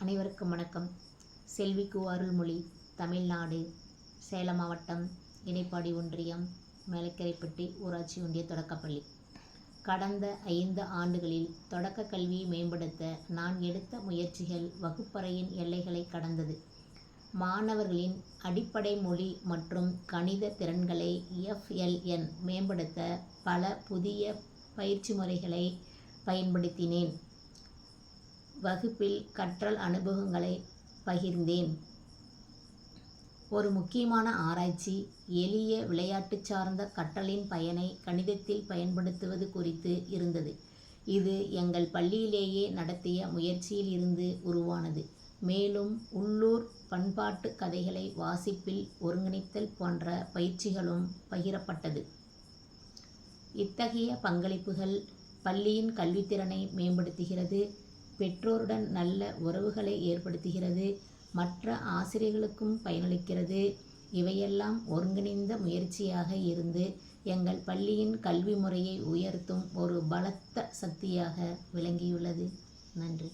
அனைவருக்கும் வணக்கம். செல்விக்கு அருள்மொழி, தமிழ்நாடு, சேலம் மாவட்டம், இடைப்பாடி ஒன்றியம், மேலக்கரைப்பட்டி ஊராட்சி ஒன்றிய தொடக்கப்பள்ளி. கடந்த 5 ஆண்டுகளில் தொடக்க கல்வியை மேம்படுத்த நான் எடுத்த முயற்சிகள் வகுப்பறையின் எல்லைகளை கடந்தது. மாணவர்களின் அடிப்படை மொழி மற்றும் கணித திறன்களை FLN மேம்படுத்த பல புதிய பயிற்சி முறைகளை பயன்படுத்தினேன். வகுப்பில் கற்றல் அனுபவங்களை பகிர்ந்தேன். ஒரு முக்கியமான ஆராய்ச்சி எளிய விளையாட்டு சார்ந்த கற்றலின் பயனை கணிதத்தில் பயன்படுத்துவது குறித்து இருந்தது. இது எங்கள் பள்ளியிலேயே நடத்திய முயற்சியில் இருந்து உருவானது. மேலும் உள்ளூர் பண்பாட்டு கதைகளை வாசிப்பில் ஒருங்கிணைத்தல் போன்ற பயிற்சிகளும் பகிரப்பட்டது. இத்தகைய பங்களிப்புகள் பள்ளியின் கல்வித்திறனை மேம்படுத்துகிறது, பெற்றோருடன் நல்ல உறவுகளை ஏற்படுத்துகிறது, மற்ற ஆசிரியர்களுக்கும் பயனளிக்கிறது. இவையெல்லாம் ஒருங்கிணைந்த முயற்சியாக இருந்து எங்கள் பள்ளியின் கல்வி முறையை உயர்த்தும் ஒரு பலத்த சக்தியாக விளங்கியுள்ளது. நன்றி.